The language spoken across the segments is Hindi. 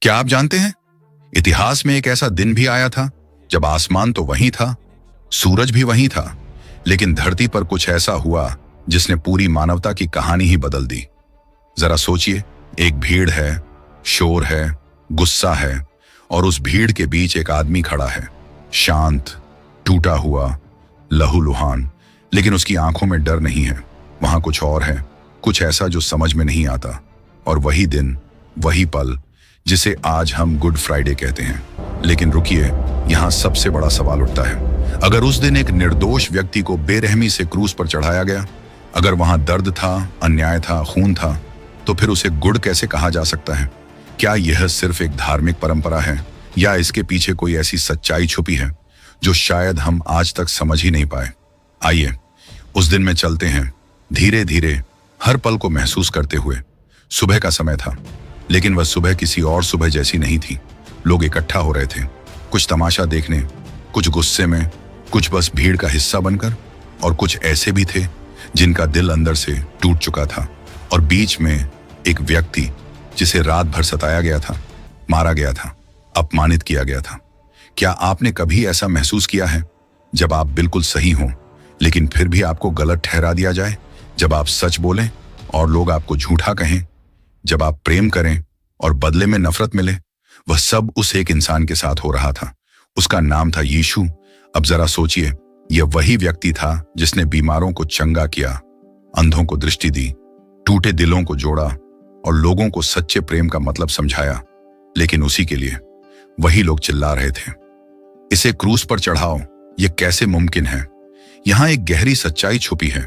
क्या आप जानते हैं, इतिहास में एक ऐसा दिन भी आया था जब आसमान तो वही था, सूरज भी वही था, लेकिन धरती पर कुछ ऐसा हुआ जिसने पूरी मानवता की कहानी ही बदल दी। जरा सोचिए, एक भीड़ है, शोर है, गुस्सा है, और उस भीड़ के बीच एक आदमी खड़ा है, शांत, टूटा हुआ, लहूलुहान, लेकिन उसकी आंखों में डर नहीं है। वहां कुछ और है, कुछ ऐसा जो समझ में नहीं आता। और वही दिन, वही पल जिसे आज हम गुड फ्राइडे कहते हैं। लेकिन रुकिए, यहां सबसे बड़ा सवाल उठता है, अगर उस दिन एक निर्दोष व्यक्ति को बेरहमी से क्रूस पर चढ़ाया गया, अगर वहां दर्द था, अन्याय था, खून था, तो फिर उसे गुड कैसे कहा जा सकता है? क्या यह सिर्फ एक धार्मिक परंपरा है, या इसके पीछे कोई ऐसी सच्चाई छुपी है जो शायद हम आज तक समझ ही नहीं पाए? आइए उस दिन में चलते हैं, धीरे धीरे, हर पल को महसूस करते हुए। सुबह का समय था, लेकिन वह सुबह किसी और सुबह जैसी नहीं थी। लोग इकट्ठा हो रहे थे, कुछ तमाशा देखने, कुछ गुस्से में, कुछ बस भीड़ का हिस्सा बनकर, और कुछ ऐसे भी थे जिनका दिल अंदर से टूट चुका था। और बीच में एक व्यक्ति जिसे रात भर सताया गया था, मारा गया था, अपमानित किया गया था। क्या आपने कभी ऐसा महसूस किया है, जब आप बिल्कुल सही हों लेकिन फिर भी आपको गलत ठहरा दिया जाए? जब आप सच बोलें और लोग आपको झूठा कहें, जब आप प्रेम करें और बदले में नफरत मिले? वह सब उस एक इंसान के साथ हो रहा था। उसका नाम था यीशु। अब जरा सोचिए, यह वही व्यक्ति था जिसने बीमारों को चंगा किया, अंधों को दृष्टि दी, टूटे दिलों को जोड़ा और लोगों को सच्चे प्रेम का मतलब समझाया। लेकिन उसी के लिए वही लोग चिल्ला रहे थे, इसे क्रूस पर चढ़ाओ, यह कैसे मुमकिन है? यहां एक गहरी सच्चाई छुपी है।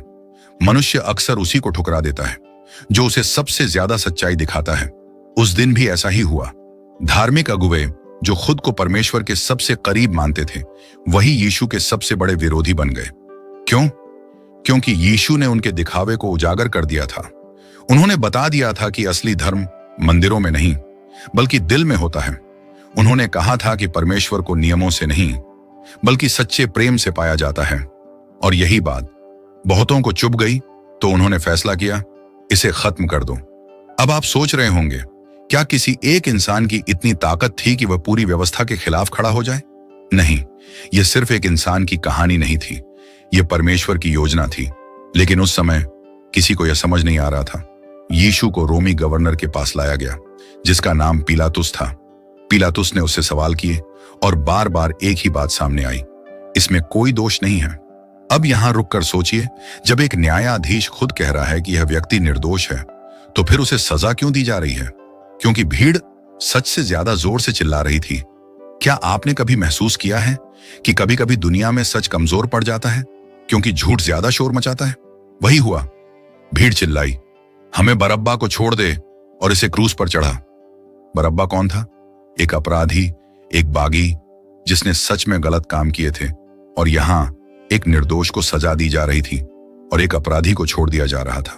मनुष्य अक्सर उसी को ठुकरा देता है जो उसे सबसे ज्यादा सच्चाई दिखाता है। उस दिन भी ऐसा ही हुआ। धार्मिक अगुवे जो खुद को परमेश्वर के सबसे करीब मानते थे, वही यीशु के सबसे बड़े विरोधी बन गए। क्यों? क्योंकि यीशु ने उनके दिखावे को उजागर कर दिया था। उन्होंने बता दिया था कि असली धर्म मंदिरों में नहीं, बल्कि दिल में होता है। उन्होंने कहा था कि परमेश्वर को नियमों से नहीं, बल्कि सच्चे प्रेम से पाया जाता है। और यही बात बहुतों को चुभ गई, तो उन्होंने फैसला किया, इसे खत्म कर दो। अब आप सोच रहे होंगे, क्या किसी एक इंसान की इतनी ताकत थी कि वह पूरी व्यवस्था के खिलाफ खड़ा हो जाए? नहीं, यह सिर्फ एक इंसान की कहानी नहीं थी, यह परमेश्वर की योजना थी। लेकिन उस समय किसी को यह समझ नहीं आ रहा था। यीशु को रोमी गवर्नर के पास लाया गया, जिसका नाम पिलातुस था। पिलातुस ने उससे सवाल किए और बार बार एक ही बात सामने आई, इसमें कोई दोष नहीं है। अब यहां रुककर सोचिए, जब एक न्यायाधीश खुद कह रहा है कि यह व्यक्ति निर्दोष है, तो फिर उसे सजा क्यों दी जा रही है? क्योंकि भीड़ सच से ज्यादा जोर से चिल्ला रही थी। क्या आपने कभी महसूस किया है कि कभी कभी दुनिया में सच कमजोर पड़ जाता है क्योंकि झूठ ज्यादा शोर मचाता है? वही हुआ। भीड़ चिल्लाई, हमें बरअब्बा को छोड़ दे, और इसे क्रूस पर चढ़ा। बरअब्बा कौन था? एक अपराधी, एक बागी जिसने सच में गलत काम किए थे। और यहां एक निर्दोष को सजा दी जा रही थी और एक अपराधी को छोड़ दिया जा रहा था।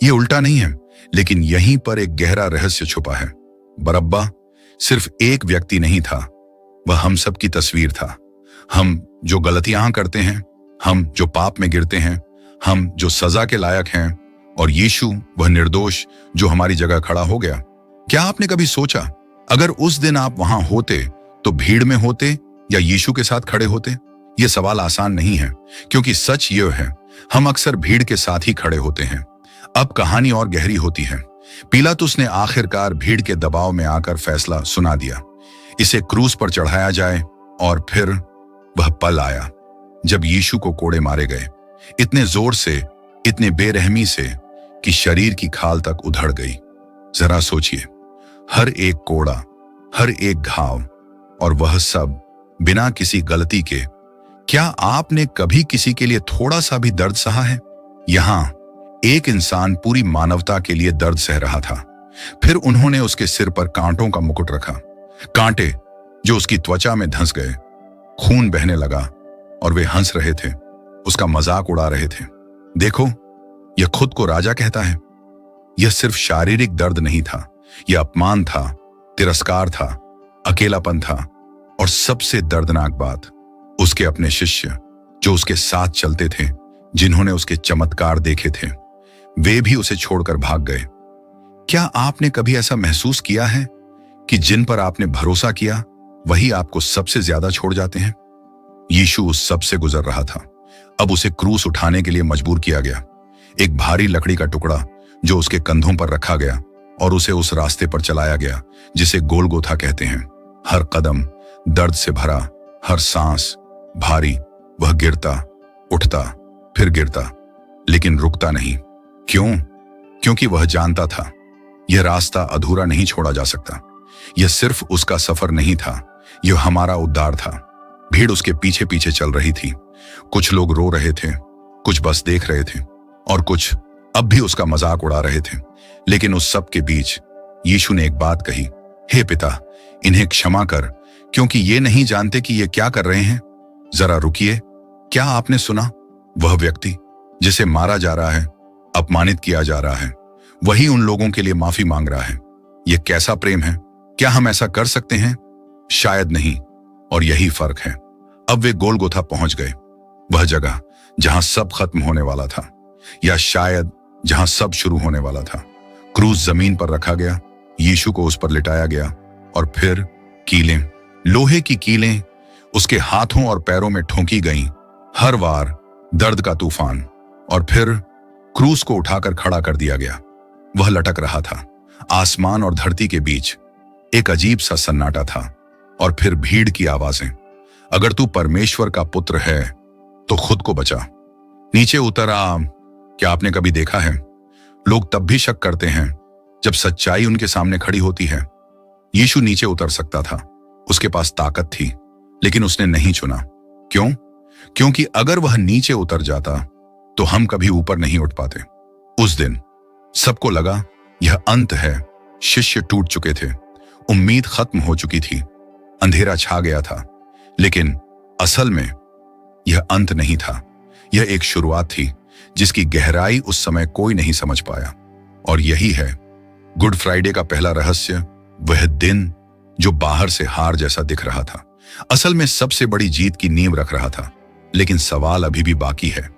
यह उल्टा नहीं है, लेकिन यहीं पर एक गहरा रहस्य छुपा है। बरअब्बा सिर्फ एक व्यक्ति नहीं था, वह हम सब की तस्वीर था। हम जो गलतियां करते हैं, हम जो पाप में गिरते हैं, हम जो सजा के लायक हैं, और यीशु वह निर्दोष जो हमारी जगह खड़ा हो गया। क्या आपने कभी सोचा, अगर उस दिन आप वहां होते तो भीड़ में होते या यीशु के साथ खड़े होते? यह सवाल आसान नहीं है, क्योंकि सच यह है, हम अक्सर भीड़ के साथ ही खड़े होते हैं। अब कहानी और गहरी होती है। पिलातुस ने आखिरकार भीड़ के दबाव में आकर फैसला सुना दिया, इसे क्रूस पर चढ़ाया जाए। और फिर वह पल आया जब यीशु को कोड़े मारे गए, इतने जोर से, इतने बेरहमी से कि शरीर की खाल तक उधड़ गई। जरा सोचिए, हर एक कोड़ा, हर एक घाव, और वह सब बिना किसी गलती के। क्या आपने कभी किसी के लिए थोड़ा सा भी दर्द सहा है? यहां एक इंसान पूरी मानवता के लिए दर्द सह रहा था। फिर उन्होंने उसके सिर पर कांटों का मुकुट रखा, कांटे जो उसकी त्वचा में धंस गए, खून बहने लगा, और वे हंस रहे थे, उसका मजाक उड़ा रहे थे। देखो, यह खुद को राजा कहता है। यह सिर्फ शारीरिक दर्द नहीं था, यह अपमान था, तिरस्कार था, अकेलापन था, और सबसे दर्दनाक बात, उसके अपने शिष्य जो उसके साथ चलते थे, जिन्होंने उसके चमत्कार देखे थे, वे भी उसे छोड़कर भाग गए। क्या आपने कभी ऐसा महसूस किया है कि जिन पर आपने भरोसा किया वही आपको सबसे ज्यादा छोड़ जाते हैं। यीशु उस सब से गुजर रहा था। अब उसे क्रूस उठाने के लिए मजबूर किया गया। एक भारी लकड़ी का टुकड़ा जो उसके कंधों पर रखा गया और उसे उस रास्ते पर चलाया गया जिसे गोलगोथा कहते हैं। हर कदम दर्द से भरा, हर सांस भारी। वह गिरता, उठता, फिर गिरता, लेकिन रुकता नहीं। क्यों? क्योंकि वह जानता था यह रास्ता अधूरा नहीं छोड़ा जा सकता। यह सिर्फ उसका सफर नहीं था, यह हमारा उद्धार था। भीड़ उसके पीछे पीछे चल रही थी। कुछ लोग रो रहे थे, कुछ बस देख रहे थे और कुछ अब भी उसका मजाक उड़ा रहे थे। लेकिन उस सब के बीच यीशु ने एक बात कही, हे पिता, इन्हें क्षमा कर, क्योंकि ये नहीं जानते कि ये क्या कर रहे हैं। जरा रुकिए, क्या आपने सुना? वह व्यक्ति जिसे मारा जा रहा है, अपमानित किया जा रहा है, वही उन लोगों के लिए माफी मांग रहा है। यह कैसा प्रेम है? क्या हम ऐसा कर सकते हैं? शायद नहीं। और यही फर्क है। अब वे गोलगोथा पहुंच गए, वह जगह जहां सब खत्म होने वाला था, या शायद जहां सब शुरू होने वाला था। क्रूस जमीन पर रखा गया, यीशु को उस पर लिटाया गया और फिर कीलें, लोहे की कीलें उसके हाथों और पैरों में ठोंकी गईं। हर बार दर्द का तूफान। और फिर क्रूस को उठाकर खड़ा कर दिया गया। वह लटक रहा था। आसमान और धरती के बीच एक अजीब सा सन्नाटा था और फिर भीड़ की आवाजें, अगर तू परमेश्वर का पुत्र है तो खुद को बचा, नीचे उतर आ। क्या आपने कभी देखा है, लोग तब भी शक करते हैं जब सच्चाई उनके सामने खड़ी होती है। यीशु नीचे उतर सकता था, उसके पास ताकत थी, लेकिन उसने नहीं चुना। क्यों? क्योंकि अगर वह नीचे उतर जाता तो हम कभी ऊपर नहीं उठ पाते। उस दिन सबको लगा यह अंत है। शिष्य टूट चुके थे, उम्मीद खत्म हो चुकी थी, अंधेरा छा गया था। लेकिन असल में यह अंत नहीं था, यह एक शुरुआत थी जिसकी गहराई उस समय कोई नहीं समझ पाया। और यही है गुड फ्राइडे का पहला रहस्य, वह दिन जो बाहर से हार जैसा दिख रहा था, असल में सबसे बड़ी जीत की नींव रख रहा था। लेकिन सवाल अभी भी बाकी है,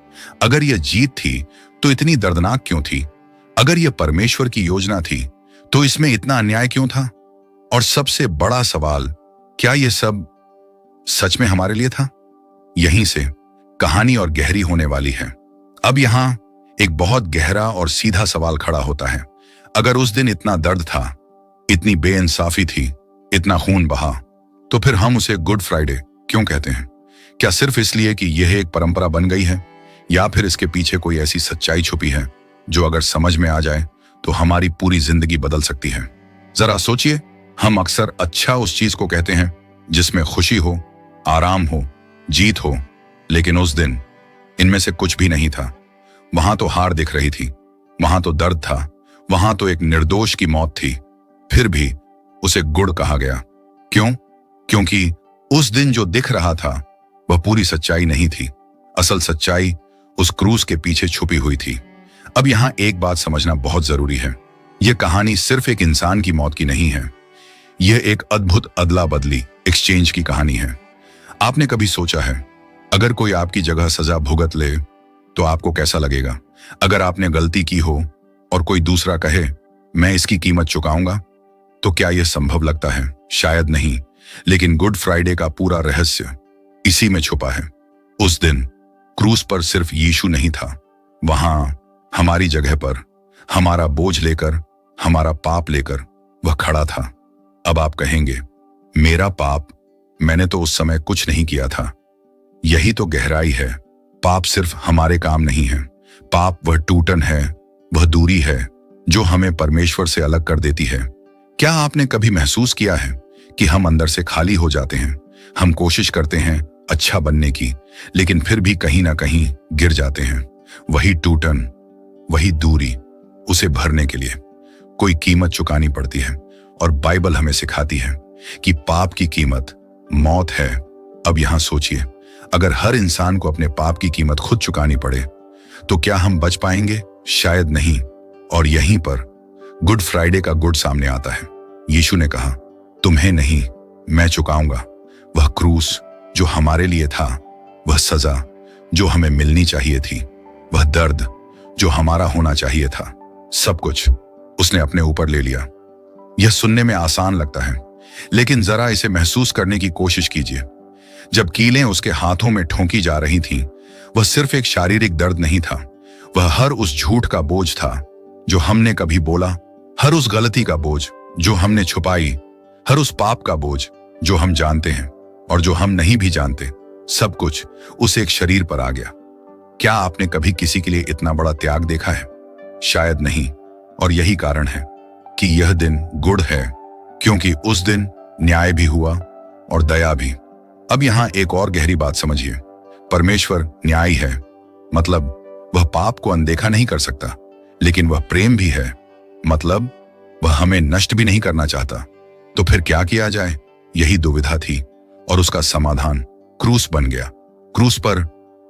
अगर यह जीत थी तो इतनी दर्दनाक क्यों थी? अगर यह परमेश्वर की योजना थी तो इसमें इतना अन्याय क्यों था? और सबसे बड़ा सवाल, क्या यह सब सच में हमारे लिए था? यहीं से कहानी और गहरी होने वाली है। अब यहां एक बहुत गहरा और सीधा सवाल खड़ा होता है। अगर उस दिन इतना दर्द था, इतनी बेइंसाफी थी, इतना खून बहा, तो फिर हम उसे गुड फ्राइडे क्यों कहते हैं? क्या सिर्फ इसलिए कि यह एक परंपरा बन गई है, या फिर इसके पीछे कोई ऐसी सच्चाई छुपी है जो अगर समझ में आ जाए तो हमारी पूरी जिंदगी बदल सकती है? जरा सोचिए, हम अक्सर अच्छा उस चीज को कहते हैं जिसमें खुशी हो, आराम हो, जीत हो, लेकिन उस दिन इनमें से कुछ भी नहीं था। वहां तो हार दिख रही थी, वहां तो दर्द था, वहां तो एक निर्दोष की मौत थी, फिर भी उसे गुड़ कहा गया। क्यों? क्योंकि उस दिन जो दिख रहा था वह पूरी सच्चाई नहीं थी। असल सच्चाई उस क्रूस के पीछे छुपी हुई थी। अब यहां एक बात समझना बहुत जरूरी है, यह कहानी सिर्फ एक इंसान की मौत की नहीं है, यह एक अद्भुत अदला बदली एक्सचेंज की कहानी है। आपने कभी सोचा है, अगर कोई आपकी जगह सजा भुगत ले तो आपको कैसा लगेगा? अगर आपने गलती की हो और कोई दूसरा कहे मैं इसकी कीमत चुकाऊंगा, तो क्या यह संभव लगता है? शायद नहीं। लेकिन गुड फ्राइडे का पूरा रहस्य इसी में छुपा है। उस दिन क्रूस पर सिर्फ यीशु नहीं था, वहां हमारी जगह पर, हमारा बोझ लेकर, हमारा पाप लेकर वह खड़ा था। अब आप कहेंगे, मेरा पाप, मैंने तो उस समय कुछ नहीं किया था। यही तो गहराई है। पाप सिर्फ हमारे काम नहीं है, पाप वह टूटन है, वह दूरी है जो हमें परमेश्वर से अलग कर देती है। क्या आपने कभी महसूस किया है कि हम अंदर से खाली हो जाते हैं? हम कोशिश करते हैं अच्छा बनने की, लेकिन फिर भी कहीं ना कहीं गिर जाते हैं। वही टूटन, वही दूरी, उसे भरने के लिए कोई कीमत चुकानी पड़ती है। और बाइबल हमें सिखाती है कि पाप की कीमत मौत है। अब यहां सोचिए, अगर हर इंसान को अपने पाप की कीमत खुद चुकानी पड़े तो क्या हम बच पाएंगे? शायद नहीं। और यहीं पर गुड फ्राइडे का गुड सामने आता है। यीशु ने कहा, तुम्हें नहीं, मैं चुकाऊंगा। वह क्रूस जो हमारे लिए था, वह सजा जो हमें मिलनी चाहिए थी, वह दर्द जो हमारा होना चाहिए था, सब कुछ उसने अपने ऊपर ले लिया। यह सुनने में आसान लगता है, लेकिन जरा इसे महसूस करने की कोशिश कीजिए। जब कीलें उसके हाथों में ठोंकी जा रही थीं, वह सिर्फ एक शारीरिक दर्द नहीं था, वह हर उस झूठ का बोझ था जो हमने कभी बोला, हर उस गलती का बोझ जो हमने छुपाई, हर उस पाप का बोझ जो हम जानते हैं और जो हम नहीं भी जानते। सब कुछ उस एक शरीर पर आ गया। क्या आपने कभी किसी के लिए इतना बड़ा त्याग देखा है? शायद नहीं, और यही कारण है कि यह दिन गुड है, क्योंकि उस दिन न्याय भी हुआ और दया भी। अब यहां एक और गहरी बात समझिए। परमेश्वर न्यायी है, मतलब वह पाप को अनदेखा नहीं कर सकता, लेकिन वह प्रेम भी है, मतलब वह हमें नष्ट भी नहीं करना चाहता। तो फिर क्या किया जाए? यही दुविधा थी, और उसका समाधान क्रूस बन गया। क्रूस पर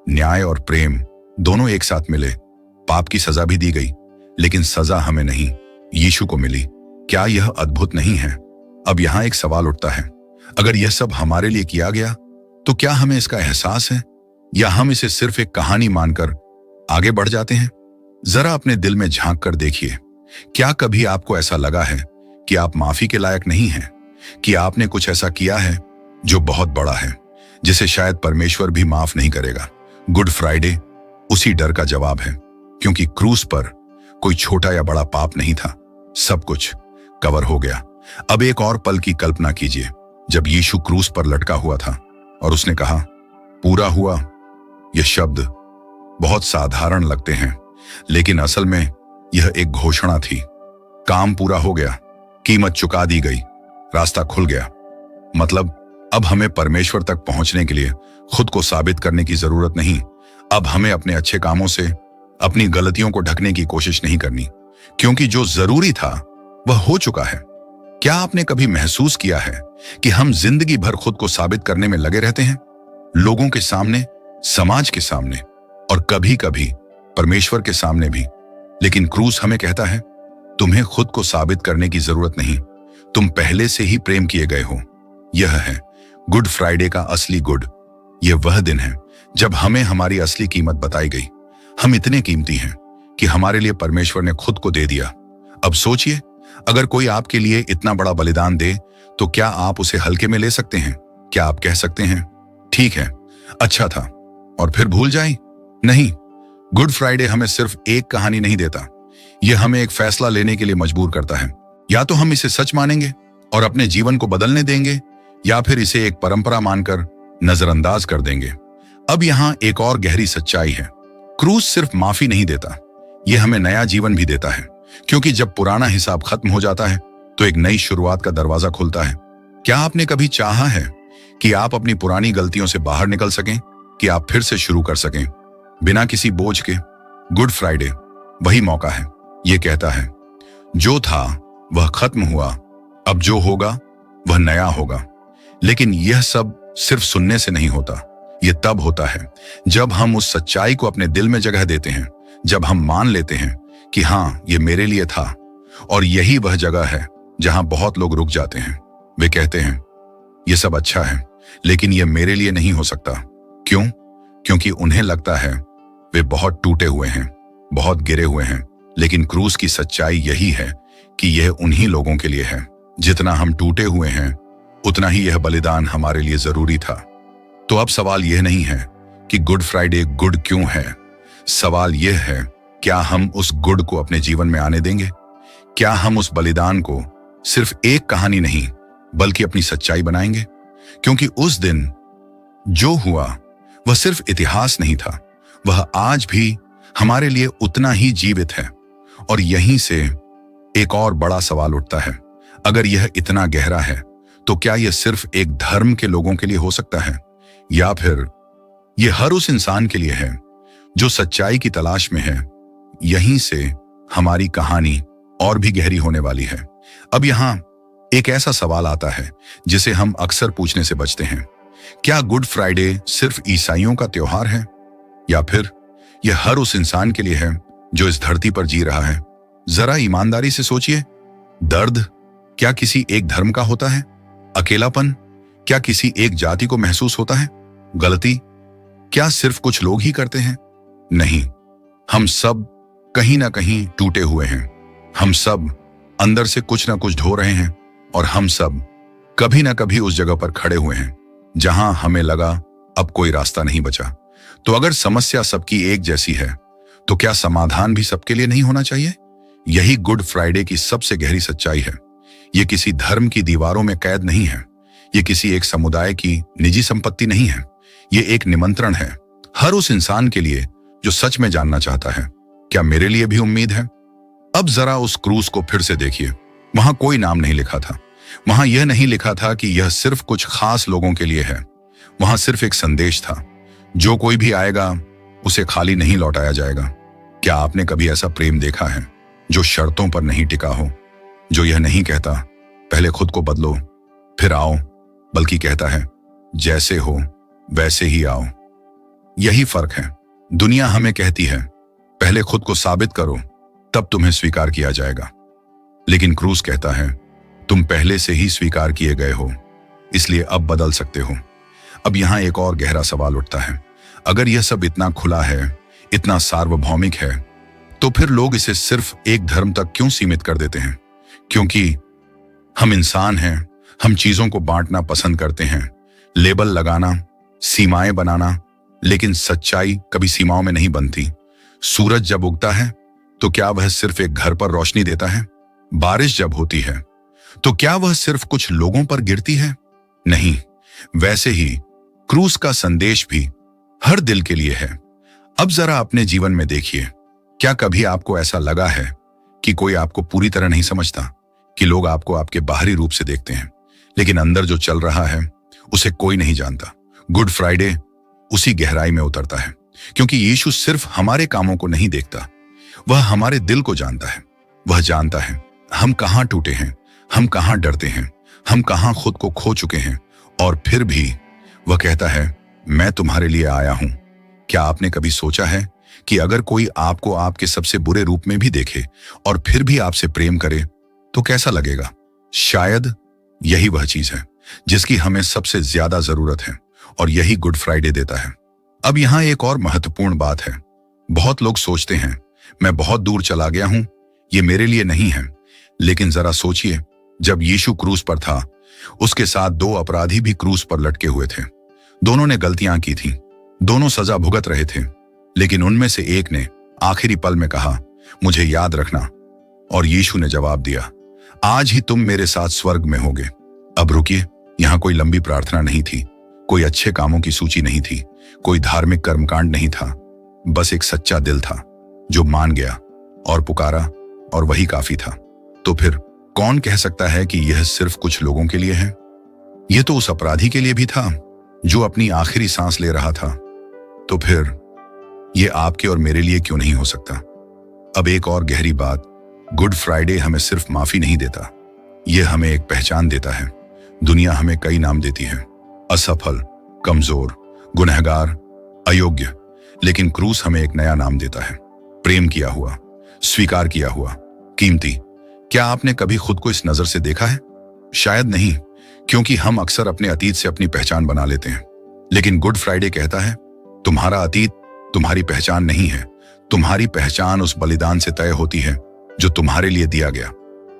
न्याय और प्रेम दोनों एक साथ मिले। पाप की सजा भी दी गई, लेकिन सजा हमें नहीं, यीशु को मिली। क्या यह अद्भुत नहीं है? अब यहां एक सवाल उठता है, अगर यह सब हमारे लिए किया गया, तो क्या हमें इसका एहसास है, या हम इसे सिर्फ एक कहानी मानकर आगे बढ़ जाते हैं? जरा अपने दिल में झांक कर देखिए। क्या कभी आपको ऐसा लगा है कि आप माफी के लायक नहीं हैं, कि आपने कुछ ऐसा किया है जो बहुत बड़ा है, जिसे शायद परमेश्वर भी माफ नहीं करेगा? गुड फ्राइडे उसी डर का जवाब है, क्योंकि क्रूस पर कोई छोटा या बड़ा पाप नहीं था, सब कुछ कवर हो गया। अब एक और पल की कल्पना कीजिए, जब यीशु क्रूस पर लटका हुआ था और उसने कहा, पूरा हुआ। यह शब्द बहुत साधारण लगते हैं, लेकिन असल में यह एक घोषणा थी। काम पूरा हो गया, कीमत चुका दी गई, रास्ता खुल गया। मतलब अब हमें परमेश्वर तक पहुंचने के लिए खुद को साबित करने की जरूरत नहीं। अब हमें अपने अच्छे कामों से अपनी गलतियों को ढकने की कोशिश नहीं करनी, क्योंकि जो जरूरी था वह हो चुका है। क्या आपने कभी महसूस किया है कि हम जिंदगी भर खुद को साबित करने में लगे रहते हैं, लोगों के सामने, समाज के सामने, और कभी कभी परमेश्वर के सामने भी? लेकिन क्रूस हमें कहता है, तुम्हें खुद को साबित करने की जरूरत नहीं, तुम पहले से ही प्रेम किए गए हो। यह है गुड फ्राइडे का असली गुड। यह वह दिन है जब हमें हमारी असली कीमत बताई गई। हम इतने कीमती हैं कि हमारे लिए परमेश्वर ने खुद को दे दिया। अब सोचिए, अगर कोई आपके लिए इतना बड़ा बलिदान दे, तो क्या आप उसे हल्के में ले सकते हैं? क्या आप कह सकते हैं, ठीक है, अच्छा था, और फिर भूल जाए? नहीं। गुड फ्राइडे हमें सिर्फ एक कहानी नहीं देता, यह हमें एक फैसला लेने के लिए मजबूर करता है। या तो हम इसे सच मानेंगे और अपने जीवन को बदलने देंगे, या फिर इसे एक परंपरा मानकर नजरअंदाज कर देंगे। अब यहां एक और गहरी सच्चाई है। क्रूस सिर्फ माफी नहीं देता, यह हमें नया जीवन भी देता है, क्योंकि जब पुराना हिसाब खत्म हो जाता है तो एक नई शुरुआत का दरवाजा खुलता है। क्या आपने कभी चाहा है कि आप अपनी पुरानी गलतियों से बाहर निकल सकें, कि आप फिर से शुरू कर सकें बिना किसी बोझ के? गुड फ्राइडे वही मौका है। यह कहता है, जो था वह खत्म हुआ, अब जो होगा वह नया होगा। लेकिन यह सब सिर्फ सुनने से नहीं होता, यह तब होता है जब हम उस सच्चाई को अपने दिल में जगह देते हैं, जब हम मान लेते हैं कि हां, यह मेरे लिए था। और यही वह जगह है जहां बहुत लोग रुक जाते हैं। वे कहते हैं, यह सब अच्छा है, लेकिन यह मेरे लिए नहीं हो सकता। क्यों? क्योंकि उन्हें लगता है वे बहुत टूटे हुए हैं, बहुत गिरे हुए हैं। लेकिन क्रूस की सच्चाई यही है कि यह उन्हीं लोगों के लिए है। जितना हम टूटे हुए हैं, उतना ही यह बलिदान हमारे लिए जरूरी था। तो अब सवाल यह नहीं है कि गुड फ्राइडे गुड क्यों है, सवाल यह है, क्या हम उस गुड को अपने जीवन में आने देंगे? क्या हम उस बलिदान को सिर्फ एक कहानी नहीं, बल्कि अपनी सच्चाई बनाएंगे? क्योंकि उस दिन जो हुआ वह सिर्फ इतिहास नहीं था, वह आज भी हमारे लिए उतना ही जीवित है। और यहीं से एक और बड़ा सवाल उठता है, अगर यह इतना गहरा है, तो क्या यह सिर्फ एक धर्म के लोगों के लिए हो सकता है, या फिर यह हर उस इंसान के लिए है जो सच्चाई की तलाश में है? यहीं से हमारी कहानी और भी गहरी होने वाली है। अब यहां एक ऐसा सवाल आता है जिसे हम अक्सर पूछने से बचते हैं, क्या गुड फ्राइडे सिर्फ ईसाइयों का त्योहार है, या फिर यह हर उस इंसान के लिए है जो इस धरती पर जी रहा है? जरा ईमानदारी से सोचिए, दर्द क्या किसी एक धर्म का होता है? अकेलापन क्या किसी एक जाति को महसूस होता है? गलती क्या सिर्फ कुछ लोग ही करते हैं? नहीं, हम सब कहीं ना कहीं टूटे हुए हैं। हम सब अंदर से कुछ ना कुछ ढो रहे हैं, और हम सब कभी ना कभी उस जगह पर खड़े हुए हैं जहां हमें लगा अब कोई रास्ता नहीं बचा। तो अगर समस्या सबकी एक जैसी है, तो क्या समाधान भी सबके लिए नहीं होना चाहिए? यही गुड फ्राइडे की सबसे गहरी सच्चाई है। ये किसी धर्म की दीवारों में कैद नहीं है, ये किसी एक समुदाय की निजी संपत्ति नहीं है। ये एक निमंत्रण है हर उस इंसान के लिए जो सच में जानना चाहता है, क्या मेरे लिए भी उम्मीद है? अब जरा उस क्रूज को फिर से देखिए। वहां कोई नाम नहीं लिखा था। वहां यह नहीं लिखा था कि यह सिर्फ कुछ खास लोगों के लिए है। वहां सिर्फ एक संदेश था, जो कोई भी आएगा उसे खाली नहीं लौटाया जाएगा। क्या आपने कभी ऐसा प्रेम देखा है जो शर्तों पर नहीं टिका हो, जो यह नहीं कहता पहले खुद को बदलो फिर आओ, बल्कि कहता है जैसे हो वैसे ही आओ? यही फर्क है। दुनिया हमें कहती है पहले खुद को साबित करो, तब तुम्हें स्वीकार किया जाएगा। लेकिन क्रूज कहता है तुम पहले से ही स्वीकार किए गए हो, इसलिए अब बदल सकते हो। अब यहां एक और गहरा सवाल उठता है, अगर यह सब इतना खुला है, इतना सार्वभौमिक है, तो फिर लोग इसे सिर्फ एक धर्म तक क्यों सीमित कर देते हैं? क्योंकि हम इंसान हैं, हम चीजों को बांटना पसंद करते हैं, लेबल लगाना, सीमाएं बनाना, लेकिन सच्चाई कभी सीमाओं में नहीं बनती। सूरज जब उगता है तो क्या वह सिर्फ एक घर पर रोशनी देता है? बारिश जब होती है तो क्या वह सिर्फ कुछ लोगों पर गिरती है? नहीं। वैसे ही क्रूस का संदेश भी हर दिल के लिए है। अब जरा अपने जीवन में देखिए, क्या कभी आपको ऐसा लगा है कि कोई आपको पूरी तरह नहीं समझता, कि लोग आपको आपके बाहरी रूप से देखते हैं, लेकिन अंदर जो चल रहा है उसे कोई नहीं जानता? गुड फ्राइडे उसी गहराई में उतरता है, क्योंकि यीशु सिर्फ हमारे कामों को नहीं देखता, वह हमारे दिल को जानता है। वह जानता है हम कहां टूटे हैं, हम कहां डरते हैं, हम कहां खुद को खो चुके हैं, और फिर भी वह कहता है मैं तुम्हारे लिए आया हूं। क्या आपने कभी सोचा है कि अगर कोई आपको आपके सबसे बुरे रूप में भी देखे और फिर भी आपसे प्रेम करे तो कैसा लगेगा? शायद यही वह चीज है जिसकी हमें सबसे ज्यादा जरूरत है, और यही गुड फ्राइडे देता है। अब यहां एक और महत्वपूर्ण बात है। बहुत लोग सोचते हैं मैं बहुत दूर चला गया हूं, ये मेरे लिए नहीं है। लेकिन जरा सोचिए, जब यीशु क्रूस पर था, उसके साथ दो अपराधी भी क्रूस पर लटके हुए थे। दोनों ने गलतियां की थी, दोनों सजा भुगत रहे थे, लेकिन उनमें से एक ने आखिरी पल में कहा मुझे याद रखना, और यीशु ने जवाब दिया आज ही तुम मेरे साथ स्वर्ग में होगे। अब रुकिए, यहां कोई लंबी प्रार्थना नहीं थी, कोई अच्छे कामों की सूची नहीं थी, कोई धार्मिक कर्मकांड नहीं था, बस एक सच्चा दिल था जो मान गया और पुकारा, और वही काफी था। तो फिर कौन कह सकता है कि यह सिर्फ कुछ लोगों के लिए है? यह तो उस अपराधी के लिए भी था जो अपनी आखिरी सांस ले रहा था। तो फिर यह आपके और मेरे लिए क्यों नहीं हो सकता? अब एक और गहरी बात, गुड फ्राइडे हमें सिर्फ माफी नहीं देता, यह हमें एक पहचान देता है। दुनिया हमें कई नाम देती है, असफल, कमजोर, गुनहगार, अयोग्य, लेकिन क्रूस हमें एक नया नाम देता है, प्रेम किया हुआ, स्वीकार किया हुआ, कीमती। क्या आपने कभी खुद को इस नजर से देखा है? शायद नहीं, क्योंकि हम अक्सर अपने अतीत से अपनी पहचान बना लेते हैं। लेकिन गुड फ्राइडे कहता है तुम्हारा अतीत तुम्हारी पहचान नहीं है, तुम्हारी पहचान उस बलिदान से तय होती है जो तुम्हारे लिए दिया गया।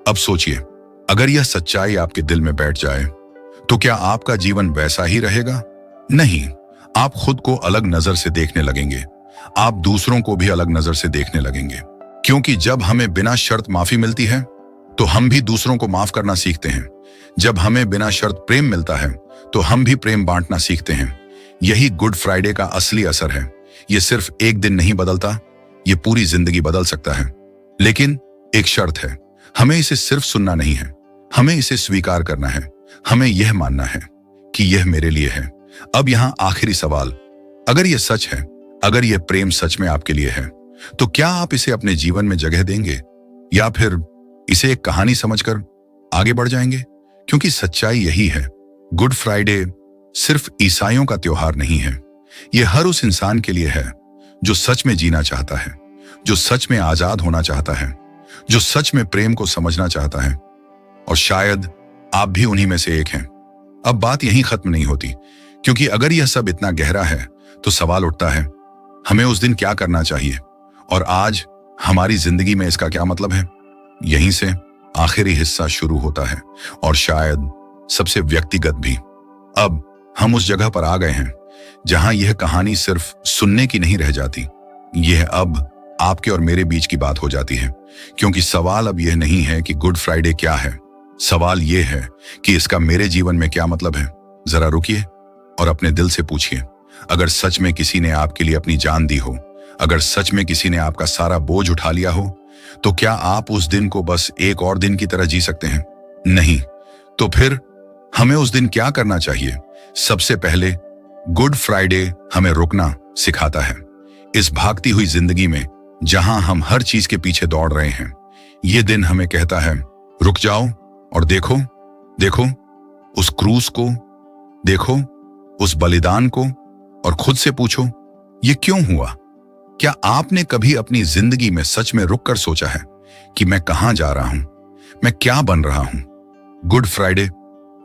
अब सोचिए, अगर यह सच्चाई आपके दिल में बैठ जाए तो क्या आपका जीवन वैसा ही रहेगा? नहीं, आप खुद को अलग नजर से देखने लगेंगे, आप दूसरों को भी अलग नजर से देखने लगेंगे, क्योंकि जब हमें बिना शर्त माफी मिलती है तो हम भी दूसरों को माफ करना सीखते हैं। जब हमें बिना शर्त प्रेम मिलता है तो हम भी प्रेम बांटना सीखते हैं। यही गुड फ्राइडे का असली असर है। यह सिर्फ एक दिन नहीं बदलता, यह पूरी जिंदगी बदल सकता है। लेकिन एक शर्त है, हमें इसे सिर्फ सुनना नहीं है, हमें इसे स्वीकार करना है। हमें यह मानना है कि यह मेरे लिए है। अब यहां आखिरी सवाल, अगर यह सच है, अगर यह प्रेम सच में आपके लिए है, तो क्या आप इसे अपने जीवन में जगह देंगे, या फिर इसे एक कहानी समझकर आगे बढ़ जाएंगे? क्योंकि सच्चाई यही है, गुड फ्राइडे सिर्फ ईसाइयों का त्योहार नहीं है, यह हर उस इंसान के लिए है जो सच में जीना चाहता है, जो सच में आजाद होना चाहता है, जो सच में प्रेम को समझना चाहता है। और शायद आप भी उन्हीं में से एक हैं। अब बात यहीं खत्म नहीं होती, क्योंकि अगर यह सब इतना गहरा है तो सवाल उठता है हमें उस दिन क्या करना चाहिए, और आज हमारी जिंदगी में इसका क्या मतलब है? यहीं से आखिरी हिस्सा शुरू होता है, और शायद सबसे व्यक्तिगत भी। अब हम उस जगह पर आ गए हैं जहां यह कहानी सिर्फ सुनने की नहीं रह जाती, यह अब आपके और मेरे बीच की बात हो जाती है। क्योंकि सवाल अब यह नहीं है कि गुड फ्राइडे क्या है, सवाल यह है कि इसका मेरे जीवन में क्या मतलब है। जरा रुकिए और अपने दिल से पूछिए, अगर सच में किसी ने आपके लिए अपनी जान दी हो, अगर सच में किसी ने आपका सारा बोझ उठा लिया हो, तो क्या आप उस दिन को बस एक और दिन की तरह जी सकते हैं? नहीं। तो फिर हमें उस दिन क्या करना चाहिए? सबसे पहले गुड फ्राइडे हमें रुकना सिखाता है। इस भागती हुई जिंदगी में जहां हम हर चीज के पीछे दौड़ रहे हैं, यह दिन हमें कहता है, रुक जाओ और देखो, देखो उस क्रूस को, देखो उस बलिदान को, और खुद से पूछो, ये क्यों हुआ? क्या आपने कभी अपनी जिंदगी में सच में रुककर सोचा है कि मैं कहां जा रहा हूं, मैं क्या बन रहा हूं? गुड फ्राइडे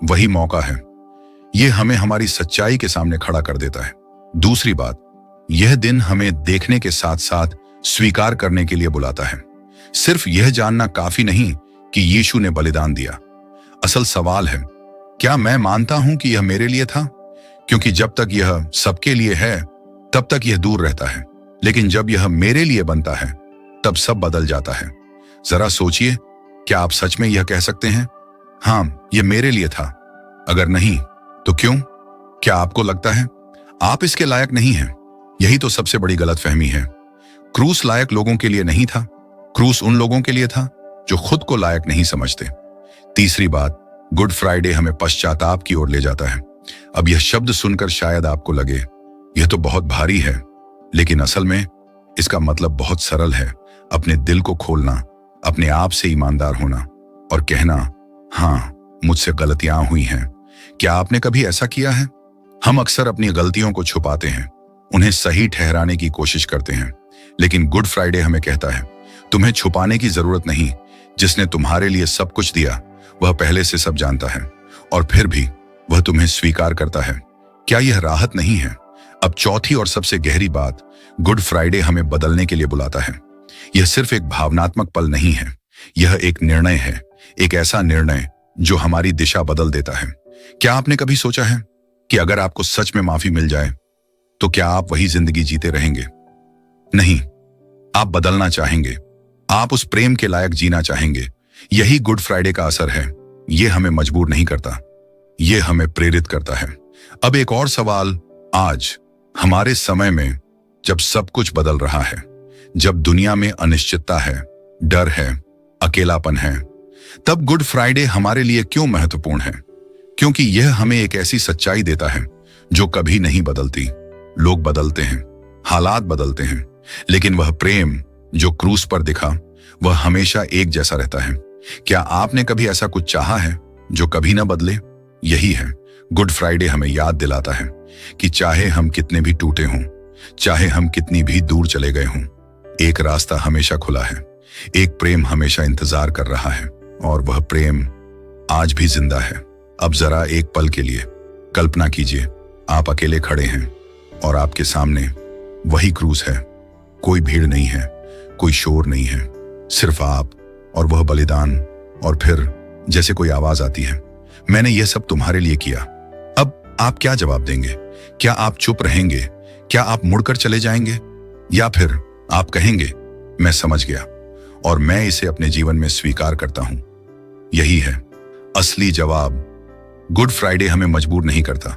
वही मौका है। यह हमें हमारी सच्चाई के सामने खड़ा कर देता है। दूसरी बात, यह दिन हमें देखने के साथ साथ स्वीकार करने के लिए बुलाता है। सिर्फ यह जानना काफी नहीं कि यीशु ने बलिदान दिया। असल सवाल है, क्या मैं मानता हूं कि यह मेरे लिए था? क्योंकि जब तक यह सबके लिए है तब तक यह दूर रहता है, लेकिन जब यह मेरे लिए बनता है तब सब बदल जाता है। जरा सोचिए, क्या आप सच में यह कह सकते हैं, हाँ यह मेरे लिए था? अगर नहीं तो क्यों? क्या आपको लगता है आप इसके लायक नहीं हैं? यही तो सबसे बड़ी गलतफहमी है। क्रूस लायक लोगों के लिए नहीं था, क्रूस उन लोगों के लिए था जो खुद को लायक नहीं समझते। तीसरी बात, गुड फ्राइडे हमें पश्चाताप की ओर ले जाता है। अब यह शब्द सुनकर शायद आपको लगे यह तो बहुत भारी है, लेकिन असल में इसका मतलब बहुत सरल है। अपने दिल को खोलना, अपने आप से ईमानदार होना और कहना, हाँ मुझसे गलतियां हुई हैं। क्या आपने कभी ऐसा किया है? हम अक्सर अपनी गलतियों को छुपाते हैं, उन्हें सही ठहराने की कोशिश करते हैं, लेकिन गुड फ्राइडे हमें कहता है, तुम्हें छुपाने की जरूरत नहीं। जिसने तुम्हारे लिए सब कुछ दिया वह पहले से सब जानता है, और फिर भी वह तुम्हें स्वीकार करता है। क्या यह राहत नहीं है? अब चौथी और सबसे गहरी बात, गुड फ्राइडे हमें बदलने के लिए बुलाता है। यह सिर्फ एक भावनात्मक पल नहीं है, यह एक निर्णय है, एक ऐसा निर्णय जो हमारी दिशा बदल देता है। क्या आपने कभी सोचा है कि अगर आपको सच में माफी मिल जाए तो क्या आप वही जिंदगी जीते रहेंगे? नहीं, आप बदलना चाहेंगे, आप उस प्रेम के लायक जीना चाहेंगे। यही गुड फ्राइडे का असर है। यह हमें मजबूर नहीं करता, यह हमें प्रेरित करता है। अब एक और सवाल, आज हमारे समय में जब सब कुछ बदल रहा है, जब दुनिया में अनिश्चितता है, डर है, अकेलापन है, तब गुड फ्राइडे हमारे लिए क्यों महत्वपूर्ण है? क्योंकि यह हमें एक ऐसी सच्चाई देता है जो कभी नहीं बदलती। लोग बदलते हैं, हालात बदलते हैं, लेकिन वह प्रेम जो क्रूस पर दिखा वह हमेशा एक जैसा रहता है। क्या आपने कभी ऐसा कुछ चाहा है जो कभी ना बदले? यही है, गुड फ्राइडे हमें याद दिलाता है कि चाहे हम कितने भी टूटे हों, चाहे हम कितनी भी दूर चले गए हों, एक रास्ता हमेशा खुला है, एक प्रेम हमेशा इंतजार कर रहा है, और वह प्रेम आज भी जिंदा है। अब जरा एक पल के लिए कल्पना कीजिए, आप अकेले खड़े हैं और आपके सामने वही क्रूस है। कोई भीड़ नहीं है, कोई शोर नहीं है, सिर्फ आप और वह बलिदान। और फिर जैसे कोई आवाज आती है, मैंने यह सब तुम्हारे लिए किया। अब आप क्या जवाब देंगे? क्या आप चुप रहेंगे? क्या आप मुड़कर चले जाएंगे? या फिर आप कहेंगे, मैं समझ गया और मैं इसे अपने जीवन में स्वीकार करता हूं? यही है असली जवाब। गुड फ्राइडे हमें मजबूर नहीं करता,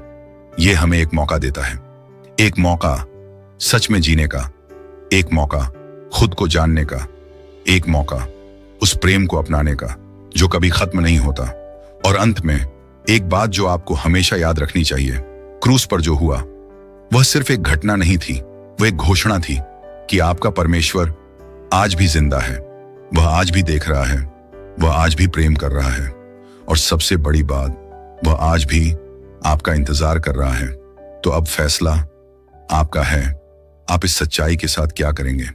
यह हमें एक मौका देता है, एक मौका सच में जीने का, एक मौका खुद को जानने का, एक मौका उस प्रेम को अपनाने का जो कभी खत्म नहीं होता। और अंत में एक बात जो आपको हमेशा याद रखनी चाहिए, क्रूस पर जो हुआ वह सिर्फ एक घटना नहीं थी, वह एक घोषणा थी कि आपका परमेश्वर आज भी जिंदा है, वह आज भी देख रहा है, वह आज भी प्रेम कर रहा है, और सबसे बड़ी बात, वह आज भी आपका इंतजार कर रहा है। तो अब फैसला आपका है, आप इस सच्चाई के साथ क्या करेंगे?